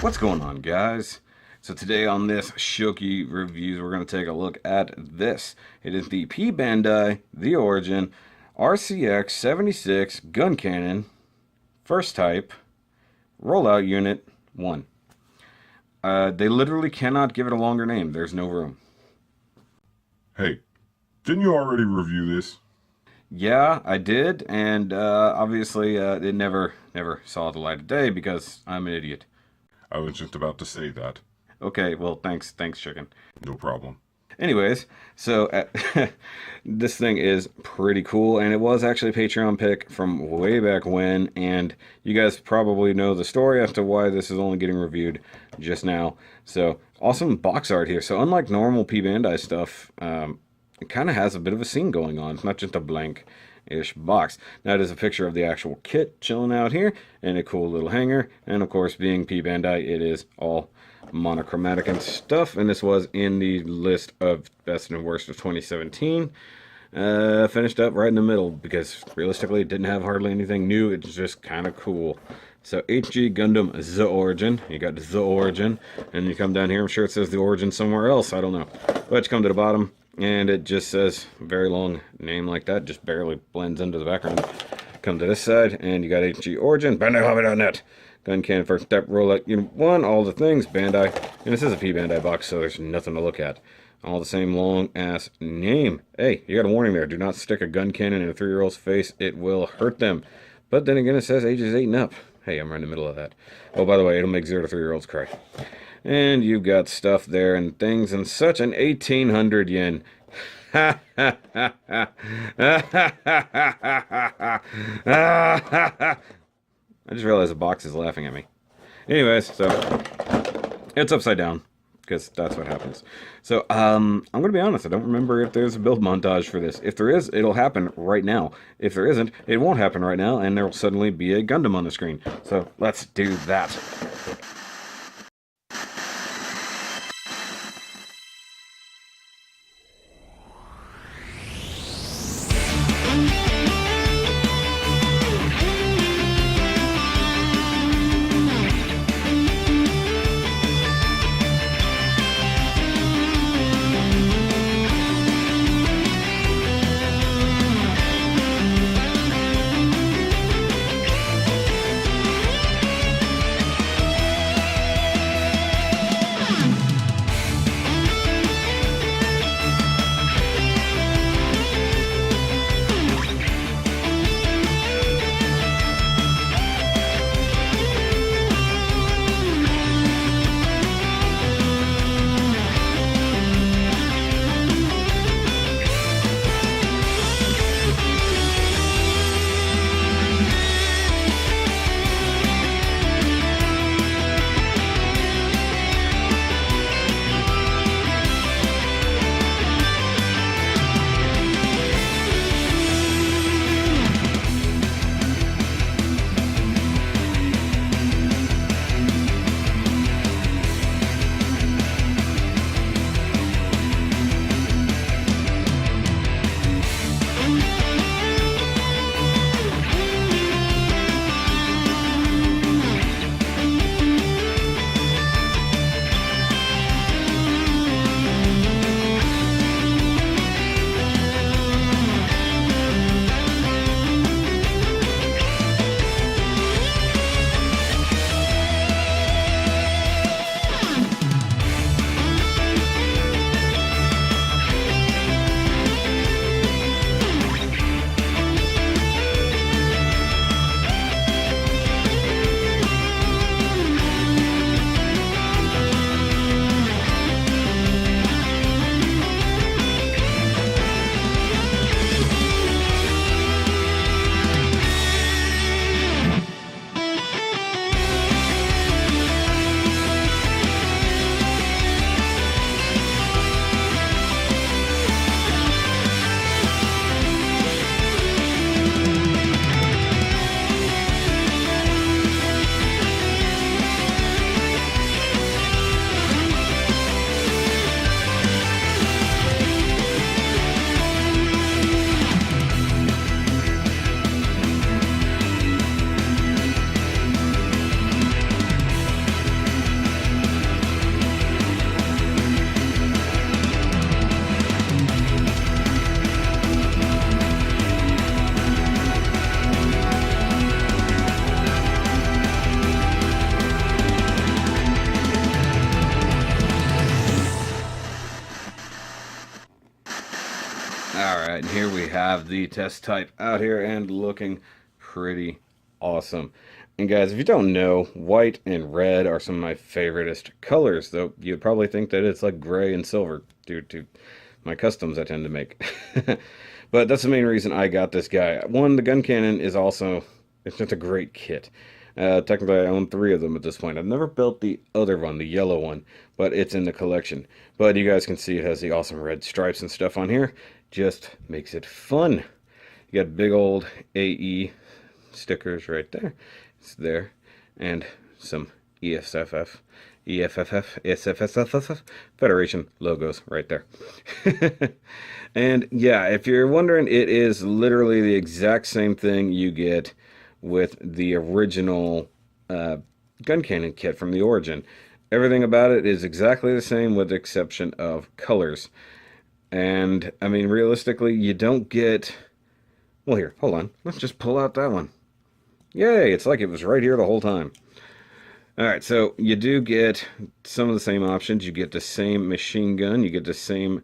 What's going on, guys? So today on this Shoky Reviews, we're going to take a look at this. It is the P-BANDAI, The Origin, RCX 76 Gun Cannon, First Type, Rollout Unit 1. They literally cannot give it a longer name. There's no room. Hey, didn't you already review this? Yeah, I did, and obviously it never saw the light of day because I'm an idiot. I was just about to say that. Okay, well, thanks, chicken. No problem. Anyways, so this thing is pretty cool, and it was actually a Patreon pick from way back when, and you guys probably know the story as to why this is only getting reviewed just now. So, awesome box art here. So, unlike normal P-BANDAI stuff, it kind of has a bit of a scene going on. It's not just a blank-ish box. Now, it is a picture of the actual kit chilling out here, and a cool little hanger, and of course, being P-BANDAI, it is all monochromatic and stuff, and this was in the list of best and worst of 2017. Finished up right in the middle because realistically it didn't have hardly anything new. It's just kind of cool. So HG Gundam The Origin, you got The Origin, and you come down here, I'm sure it says The Origin somewhere else, I don't know, but you come to the bottom and it just says a very long name like that, just barely blends into the background. Come to this side and you got HG Origin, BANDAI.net. Gun Cannon, First Step, Rollout Unit 1, all the things, Bandai. And this is a P-BANDAI box, so there's nothing to look at. All the same long-ass name. Hey, you got a warning there. Do not stick a gun cannon in a 3-year-old's face. It will hurt them. But then again, it says ages 8 and up. Hey, I'm right in the middle of that. Oh, by the way, it'll make 0 to 3-year-olds cry. And you've got stuff there and things and such. An 1,800 yen. Ha ha ha ha ha ha ha ha ha. I just realized the box is laughing at me. Anyways, so it's upside down because that's what happens. So I'm gonna be honest, I don't remember if there's a build montage for this. If there is, it'll happen right now. If there isn't, it won't happen right now, and there will suddenly be a Gundam on the screen. So let's do that. Alright, and here we have the test type out here and looking pretty awesome. And guys, if you don't know, white and red are some of my favoriteest colors, though you'd probably think that it's like gray and silver due to my customs I tend to make. But that's the main reason I got this guy. One, the gun cannon is also, it's just a great kit. Technically, I own 3 of them at this point. I've never built the other one, the yellow one, but it's in the collection. But you guys can see it has the awesome red stripes and stuff on here. Just makes it fun. You got big old AE stickers right there. It's there. And some ESFF, ESFF, Federation logos right there. And yeah, if you're wondering, it is literally the exact same thing you get with the original gun cannon kit from the Origin. Everything about it is exactly the same with the exception of colors. And, I mean, realistically, you don't get... Well, here, hold on. Let's just pull out that one. Yay, it's like it was right here the whole time. Alright, so you do get some of the same options. You get the same machine gun. You get the same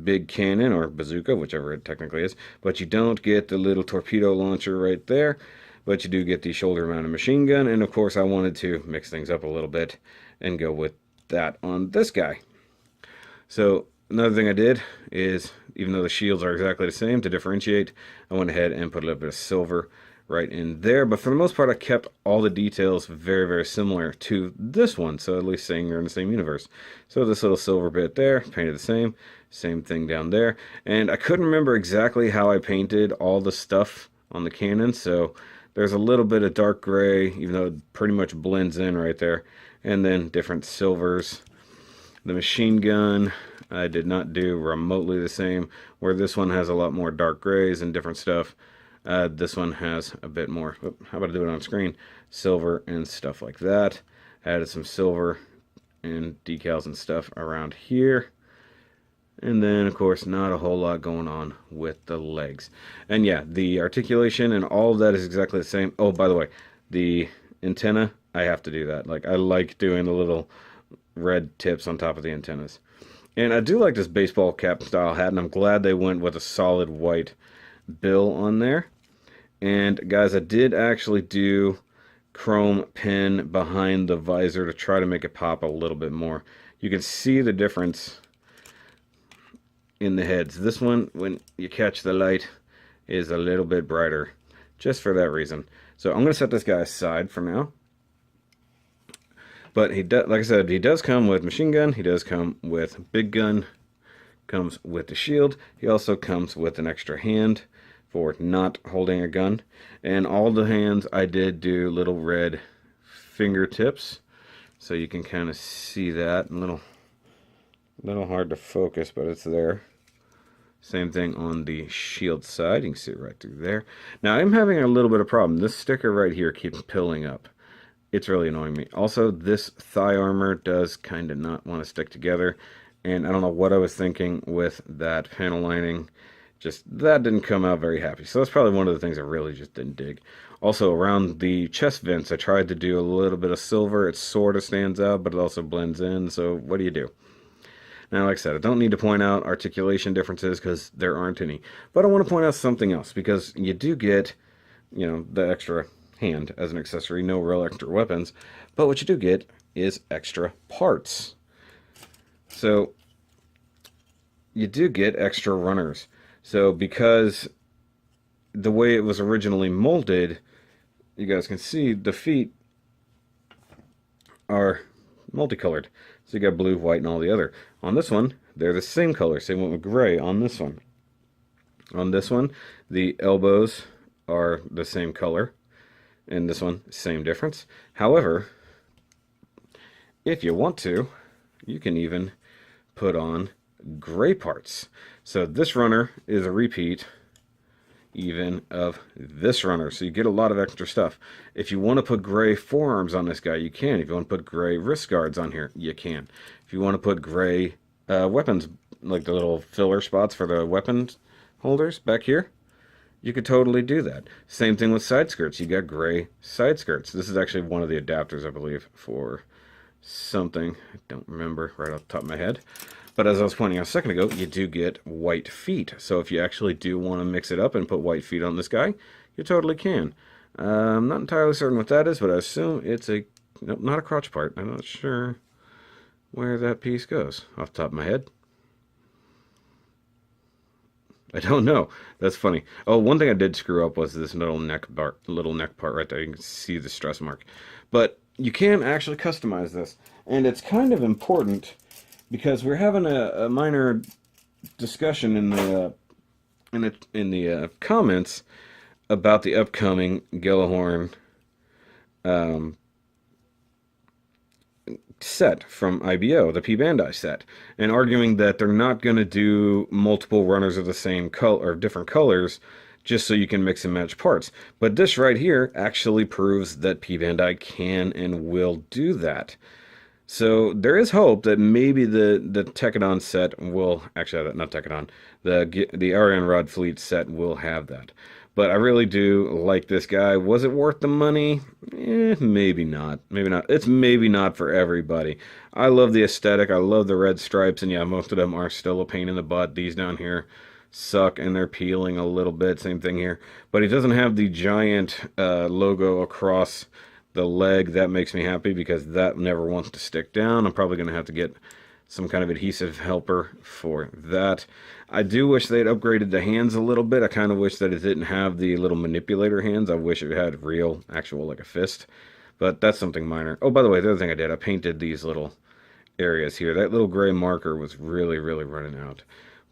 big cannon, or bazooka, whichever it technically is. But you don't get the little torpedo launcher right there. But you do get the shoulder-mounted machine gun. And, of course, I wanted to mix things up a little bit and go with that on this guy. So... Another thing I did is, even though the shields are exactly the same, to differentiate, I went ahead and put a little bit of silver right in there. But for the most part, I kept all the details very, very similar to this one. So at least saying you're in the same universe. So this little silver bit there, painted the same. Same thing down there. And I couldn't remember exactly how I painted all the stuff on the cannon. So there's a little bit of dark gray, even though it pretty much blends in right there. And then different silvers. The machine gun... I did not do remotely the same, where this one has a lot more dark grays and different stuff. This one has a bit more, how about I do it on screen, silver and stuff like that. Added some silver and decals and stuff around here. And then, of course, not a whole lot going on with the legs. And yeah, the articulation and all of that is exactly the same. Oh, by the way, the antenna, I have to do that. Like, I like doing the little red tips on top of the antennas. And I do like this baseball cap style hat, and I'm glad they went with a solid white bill on there. And guys, I did actually do chrome pin behind the visor to try to make it pop a little bit more. You can see the difference in the heads. This one, when you catch the light, is a little bit brighter, just for that reason. So I'm going to set this guy aside for now. But he does, like I said, he does come with machine gun. He does come with big gun. Comes with the shield. He also comes with an extra hand for not holding a gun. And all the hands, I did do little red fingertips, so you can kind of see that. A little hard to focus, but it's there. Same thing on the shield side. You can see it right through there. Now I'm having a little bit of problem. This sticker right here keeps pilling up. It's really annoying me. Also, this thigh armor does kind of not want to stick together. And I don't know what I was thinking with that panel lining. Just, that didn't come out very happy. So that's probably one of the things I really just didn't dig. Also, around the chest vents, I tried to do a little bit of silver. It sort of stands out, but it also blends in. So what do you do? Now, like I said, I don't need to point out articulation differences because there aren't any. But I want to point out something else, because you do get, you know, the extra hand as an accessory, no real extra weapons, but what you do get is extra parts. So you do get extra runners. So because the way it was originally molded, you guys can see the feet are multicolored. So you got blue, white, and all the other. On this one, they're the same color. Same one with gray on this one. On this one, the elbows are the same color. And this one, same difference. However, if you want to, you can even put on gray parts. So this runner is a repeat even of this runner. So you get a lot of extra stuff. If you want to put gray forearms on this guy, you can. If you want to put gray wrist guards on here, you can. If you want to put gray weapons, like the little filler spots for the weapon holders back here, you could totally do that. Same thing with side skirts. You got gray side skirts. This is actually one of the adapters, I believe, for something. I don't remember right off the top of my head. But as I was pointing out a second ago, you do get white feet. So if you actually do want to mix it up and put white feet on this guy, you totally can. I'm not entirely certain what that is, but I assume it's a... Nope, not a crotch part. I'm not sure where that piece goes off the top of my head. I don't know. That's funny. Oh, one thing I did screw up was this little neck part right there. You can see the stress mark. But you can actually customize this, and it's kind of important because we're having a minor discussion in the comments about the upcoming Gellahorn set from IBO, the P-BANDAI set, and arguing that they're not going to do multiple runners of the same color or different colors just so you can mix and match parts. But this right here actually proves that P-BANDAI can and will do that. So there is hope that maybe the Tekadon set will, actually not Tekadon, the Ariane Rod Fleet set will have that. But I really do like this guy. Was it worth the money? Maybe not. Maybe not. It's maybe not for everybody. I love the aesthetic. I love the red stripes. And yeah, most of them are still a pain in the butt. These down here suck and they're peeling a little bit. Same thing here. But he doesn't have the giant logo across the leg. That makes me happy because that never wants to stick down. I'm probably going to have to get some kind of adhesive helper for that. I do wish they'd upgraded the hands a little bit. I kind of wish that it didn't have the little manipulator hands. I wish it had real, actual, like a fist. But that's something minor. Oh, by the way, the other thing I did, I painted these little areas here. That little gray marker was really, really running out.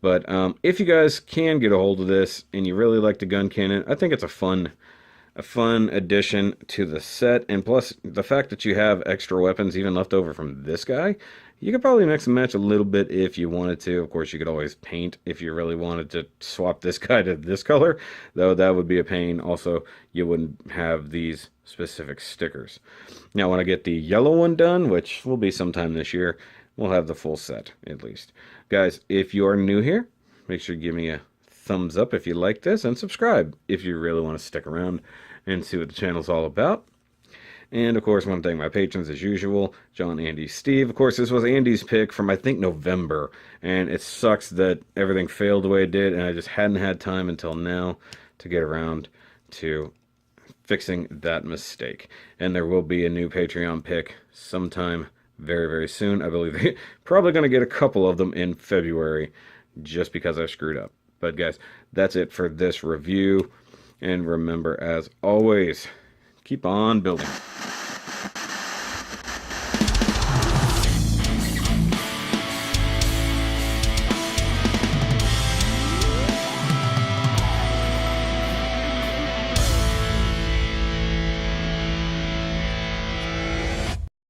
But if you guys can get a hold of this and you really like the gun cannon, I think it's a fun addition to the set. And plus, the fact that you have extra weapons even left over from this guy, you could probably mix and match a little bit if you wanted to. Of course, you could always paint if you really wanted to swap this guy to this color, though that would be a pain. Also, you wouldn't have these specific stickers. Now, when I get the yellow one done, which will be sometime this year, we'll have the full set, at least. Guys, if you are new here, make sure you give me a thumbs up if you like this, and subscribe if you really want to stick around and see what the channel's all about. And, of course, I want to thank my patrons, as usual, John, Andy, Steve. Of course, this was Andy's pick from, I think, November. And it sucks that everything failed the way it did, and I just hadn't had time until now to get around to fixing that mistake. And there will be a new Patreon pick sometime very, very soon. I believe they're probably going to get a couple of them in February just because I screwed up. But, guys, that's it for this review. And remember, as always, keep on building.